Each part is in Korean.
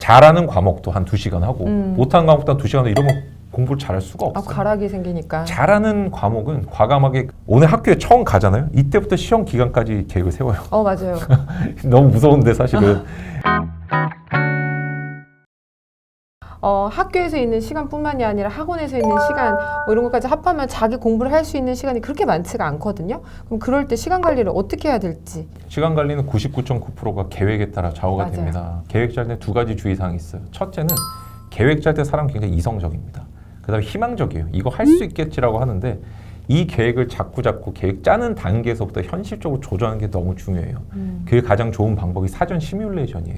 잘하는 과목도 한 2시간 하고 못하는 과목도 한 2시간 하고 이러면 공부를 잘할 수가 없어요. 가락이 생기니까. 잘하는 과목은 과감하게 오늘 학교에 처음 가잖아요. 이때부터 시험 기간까지 계획을 세워요. 맞아요. 너무 무서운데 사실은. 학교에서 있는 시간뿐만이 아니라 학원에서 있는 시간 뭐 이런 것까지 합하면 자기 공부를 할 수 있는 시간이 그렇게 많지가 않거든요. 그럼 그럴 때 시간 관리를 어떻게 해야 될지. 시간 관리는 99.9%가 계획에 따라 좌우가 맞아요. 됩니다. 계획 짤 때 2가지 주의사항이 있어요. 첫째는 계획 짤 때 사람 굉장히 이성적입니다. 그 다음에 희망적이에요. 이거 할 수 있겠지라고 하는데 이 계획을 자꾸 계획 짜는 단계에서부터 현실적으로 조정하는 게 너무 중요해요. 그게 가장 좋은 방법이 사전 시뮬레이션이에요.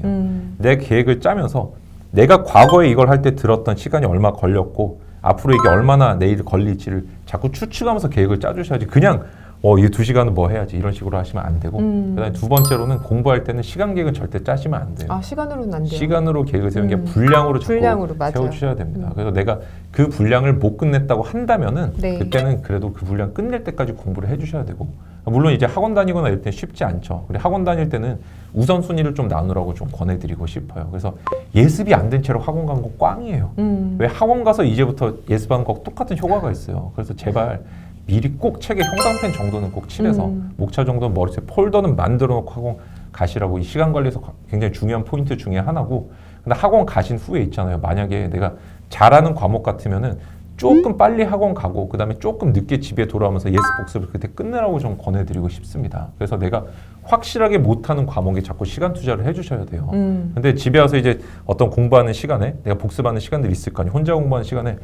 내 계획을 짜면서 내가 과거에 이걸 할 때 들었던 시간이 얼마 걸렸고 앞으로 이게 얼마나 내일 걸릴지를 자꾸 추측하면서 계획을 짜주셔야지 그냥 이 2시간은 뭐 해야지 이런 식으로 하시면 안 되고 그다음에 두 번째로는 공부할 때는 시간 계획은 절대 짜시면 안 돼요. 시간으로는 안 돼요. 시간으로 계획을 세우는 게 분량으로 자꾸 맞아요. 세워주셔야 됩니다. 그래서 내가 그 분량을 못 끝냈다고 한다면은 네. 그때는 그래도 그 분량 끝낼 때까지 공부를 해주셔야 되고 물론 이제 학원 다니거나 이럴 때 쉽지 않죠. 그리고 학원 다닐 때는 우선순위를 좀 나누라고 좀 권해드리고 싶어요. 그래서 예습이 안 된 채로 학원 간 거 꽝이에요. 왜 학원 가서 이제부터 예습하는 거 똑같은 효과가 있어요. 그래서 제발 미리 꼭 책에 형광펜 정도는 꼭 칠해서 목차 정도는 머릿속에 폴더는 만들어 놓고 학원 가시라고 이 시간 관리에서 굉장히 중요한 포인트 중에 하나고 근데 학원 가신 후에 있잖아요. 만약에 내가 잘하는 과목 같으면은 조금 빨리 학원 가고 그 다음에 조금 늦게 집에 돌아오면서 예습 복습을 그때 끝내라고 좀 권해드리고 싶습니다. 그래서 내가 확실하게 못하는 과목에 자꾸 시간 투자를 해주셔야 돼요. 근데 집에 와서 이제 어떤 공부하는 시간에 내가 복습하는 시간들이 있을 거 아니에요. 혼자 공부하는 시간에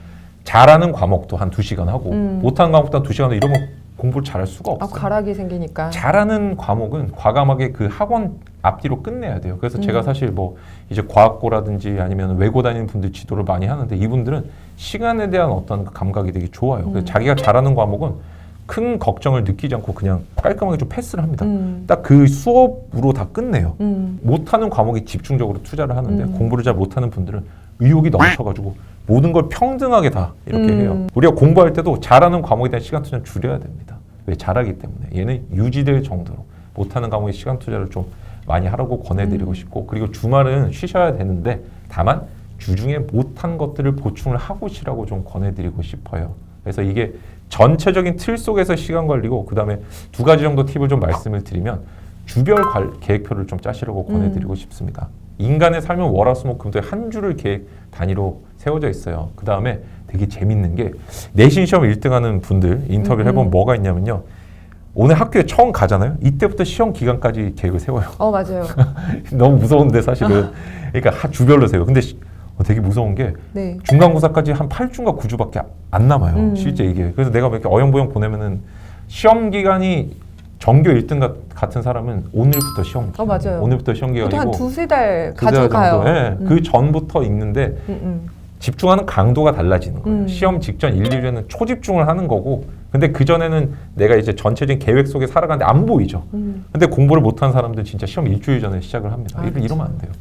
잘하는 과목도 한 2시간 하고 못하는 과목도 한 2시간 하고 이러면 공부를 잘할 수가 없어요. 가락이 생기니까. 잘하는 과목은 과감하게 그 학원 앞뒤로 끝내야 돼요. 그래서 제가 사실 뭐 이제 과학고라든지 아니면 외고 다니는 분들 지도를 많이 하는데 이분들은 시간에 대한 어떤 감각이 되게 좋아요. 그래서 자기가 잘하는 과목은 큰 걱정을 느끼지 않고 그냥 깔끔하게 좀 패스를 합니다. 딱 그 수업으로 다 끝내요. 못하는 과목에 집중적으로 투자를 하는데 공부를 잘 못하는 분들은 의욕이 넘쳐가지고 모든 걸 평등하게 다 이렇게 해요. 우리가 공부할 때도 잘하는 과목에 대한 시간 투자는 줄여야 됩니다. 왜? 잘하기 때문에. 얘는 유지될 정도로 못하는 과목에 시간 투자를 좀 많이 하라고 권해드리고 싶고 그리고 주말은 쉬셔야 되는데 다만 주중에 못한 것들을 보충을 하고 쉬라고 좀 권해드리고 싶어요. 그래서 이게 전체적인 틀 속에서 시간 관리고 그 다음에 2가지 정도 팁을 좀 말씀을 드리면 주별 계획표를 좀 짜시라고 권해드리고 싶습니다. 인간의 삶은 월화수목금토에 한 주를 계획 단위로 세워져 있어요. 그 다음에 되게 재밌는 게 내신 시험 1등하는 분들 인터뷰를 해보면 뭐가 있냐면요. 오늘 학교에 처음 가잖아요. 이때부터 시험 기간까지 계획을 세워요. 맞아요. 너무 무서운데 사실은. 그러니까 주별로 세워요. 근데 되게 무서운 게 네. 중간고사까지 한 8주인가 9주밖에 안 남아요. 실제 이게. 그래서 내가 이렇게 어영부영 보내면은 시험 기간이 전교 1등 같은 사람은 오늘부터 시험 기간. 맞아요. 오늘부터 시험 기간이고 한 2-3달 달 가져가요. 정도. 네. 그 전부터 있는데 집중하는 강도가 달라지는 거예요. 시험 직전 1, 2주에는 초집중을 하는 거고 근데 그전에는 내가 이제 전체적인 계획 속에 살아가는데 안 보이죠. 근데 공부를 못한 사람들은 진짜 시험 일주일 전에 시작을 합니다. 이러면 안 돼요.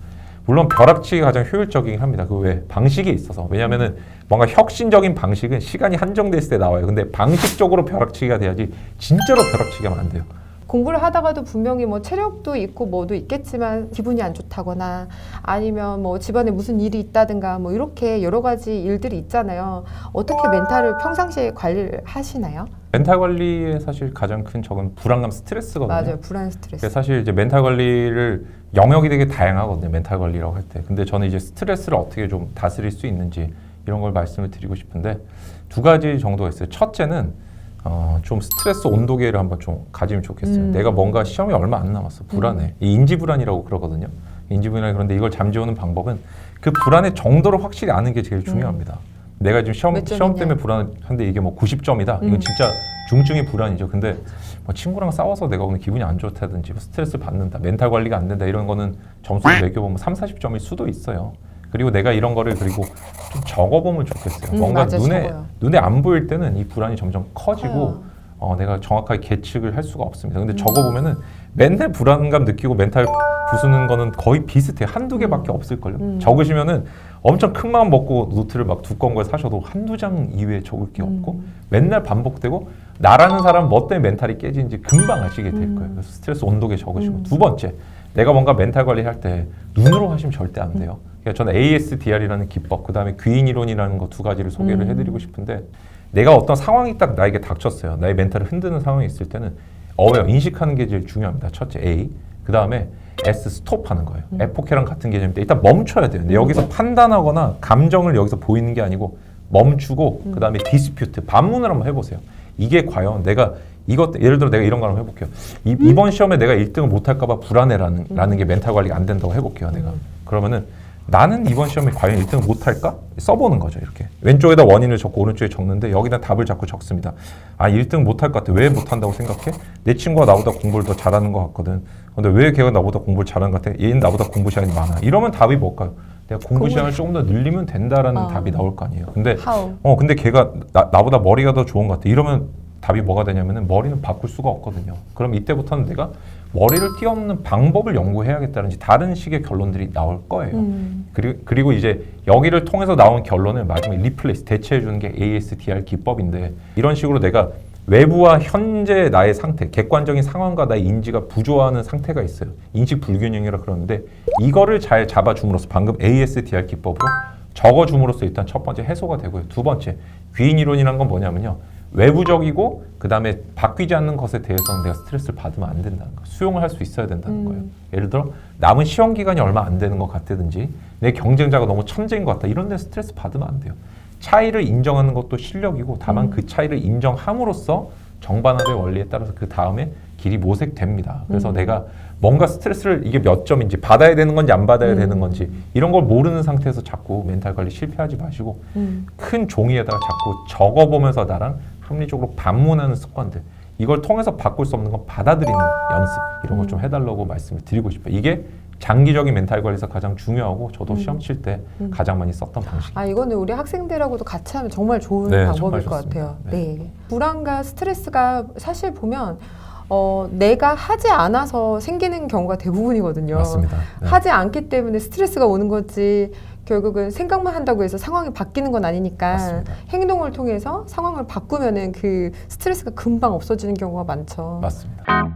물론 벼락치기가 가장 효율적이긴 합니다. 그 왜? 방식이 있어서. 왜냐면은 뭔가 혁신적인 방식은 시간이 한정돼 있을 때 나와요. 근데 방식적으로 벼락치기가 돼야지 진짜로 벼락치기가 하면 안 돼요. 공부를 하다가도 분명히 뭐 체력도 있고 뭐도 있겠지만 기분이 안 좋다거나 아니면 뭐 집안에 무슨 일이 있다든가 뭐 이렇게 여러 가지 일들이 있잖아요. 어떻게 멘탈을 평상시에 관리를 하시나요? 멘탈 관리의 사실 가장 큰 적은 불안감, 스트레스거든요. 맞아요. 불안, 스트레스. 사실 이제 멘탈 관리를 영역이 되게 다양하거든요. 멘탈 관리라고 할 때. 근데 저는 이제 스트레스를 어떻게 좀 다스릴 수 있는지 이런 걸 말씀을 드리고 싶은데 2가지 정도가 있어요. 첫째는 좀 스트레스 온도계를 한번 좀 가지면 좋겠어요. 내가 뭔가 시험이 얼마 안 남았어. 불안해. 이 인지불안이라고 그러거든요. 인지불안이 그런데 이걸 잠재우는 방법은 그 불안의 정도를 확실히 아는 게 제일 중요합니다. 내가 지금 시험 때문에 불안한데 이게 뭐 90점이다. 이건 진짜 중증의 불안이죠. 근데 뭐 친구랑 싸워서 내가 오늘 기분이 안 좋다든지 스트레스 받는다. 멘탈 관리가 안 된다. 이런 거는 점수를 매겨보면 30-40점일 수도 있어요. 그리고 내가 이런 거를 그리고 좀 적어보면 좋겠어요. 뭔가 맞아, 눈에 안 보일 때는 이 불안이 점점 커지고 내가 정확하게 계측을 할 수가 없습니다. 근데 적어보면은 맨날 불안감 느끼고 멘탈 부수는 거는 거의 비슷해요. 1-2개밖에 없을걸요. 적으시면은 엄청 큰 마음 먹고 노트를 막 두꺼운 걸 사셔도 1-2장 이외에 적을 게 없고 맨날 반복되고 나라는 사람 뭐 때문에 멘탈이 깨지는지 금방 아시게 될 거예요. 그래서 스트레스 온도계 적으시고 2번째, 내가 뭔가 멘탈 관리할 때 눈으로 하시면 절대 안 돼요. 그러니까 저는 ASDR이라는 기법, 그 다음에 귀인 이론이라는 거 두 가지를 소개를 음. 해드리고 싶은데 내가 어떤 상황이 딱 나에게 닥쳤어요. 나의 멘탈을 흔드는 상황이 있을 때는 어웨어, 인식하는 게 제일 중요합니다. 첫째 A, 그 다음에 S, 스톱하는 거예요. Fok랑 같은 개념인데 일단 멈춰야 돼요. 근데 여기서 판단하거나 감정을 여기서 보이는 게 아니고 멈추고 그 다음에 디스퓨트, 반문을 한번 해보세요. 이게 과연 내가 이것 예를 들어 내가 이런 거 한번 해볼게요. 이번 시험에 내가 1등을 못할까봐 불안해라는 게 멘탈 관리가 안 된다고 해볼게요. 내가 그러면은 나는 이번 시험에 과연 1등을 못할까? 써보는 거죠. 이렇게 왼쪽에다 원인을 적고 오른쪽에 적는데 여기다 답을 자꾸 적습니다. 아 1등 못할 것 같아. 왜 못한다고 생각해? 내 친구가 나보다 공부를 더 잘하는 것 같거든. 근데 왜 걔가 나보다 공부를 잘하는 것 같아? 얘는 나보다 공부 시간이 많아. 이러면 답이 뭘까요? 내가 공부 시간을 조금 더 늘리면 된다라는 답이 나올 거 아니에요. 근데 How? 근데 걔가 나보다 머리가 더 좋은 것 같아. 이러면 답이 뭐가 되냐면은 머리는 바꿀 수가 없거든요. 그럼 이때부터는 내가 머리를 뛰어넘는 방법을 연구해야겠다든지 다른 식의 결론들이 나올 거예요. 그리고 이제 여기를 통해서 나온 결론을 마지막에 리플레이스, 대체해 주는 게 ASDR 기법인데 이런 식으로 내가 외부와 현재 나의 상태, 객관적인 상황과 나의 인지가 부조화하는 상태가 있어요. 인식 불균형이라 그러는데 이거를 잘 잡아줌으로써 방금 ASDR 기법으로 적어줌으로써 일단 첫 번째 해소가 되고요. 두 번째, 귀인 이론이란 건 뭐냐면요. 외부적이고 그 다음에 바뀌지 않는 것에 대해서는 내가 스트레스를 받으면 안 된다는 거예요. 수용을 할 수 있어야 된다는 거예요. 예를 들어 남은 시험 기간이 얼마 안 되는 것 같다든지 내 경쟁자가 너무 천재인 것 같다. 이런 데 스트레스 받으면 안 돼요. 차이를 인정하는 것도 실력이고 다만 그 차이를 인정함으로써 정반합의 원리에 따라서 그 다음에 길이 모색됩니다. 그래서 내가 뭔가 스트레스를 이게 몇 점인지 받아야 되는 건지 안 받아야 되는 건지 이런 걸 모르는 상태에서 자꾸 멘탈 관리 실패하지 마시고 큰 종이에다가 자꾸 적어보면서 나랑 합리적으로 반문하는 습관들 이걸 통해서 바꿀 수 없는 건 받아들이는 연습 이런 걸 좀 해달라고 말씀을 드리고 싶어요. 이게 장기적인 멘탈 관리에서 가장 중요하고 저도 시험 칠 때 가장 많이 썼던 방식이에요. 아 이거는 우리 학생들하고도 같이 하면 정말 좋은 네, 방법일 정말 것 좋습니다. 같아요. 네. 네. 불안과 스트레스가 사실 보면 내가 하지 않아서 생기는 경우가 대부분이거든요. 맞습니다. 네. 하지 않기 때문에 스트레스가 오는 거지 결국은 생각만 한다고 해서 상황이 바뀌는 건 아니니까 맞습니다. 행동을 통해서 상황을 바꾸면은 그 스트레스가 금방 없어지는 경우가 많죠. 맞습니다.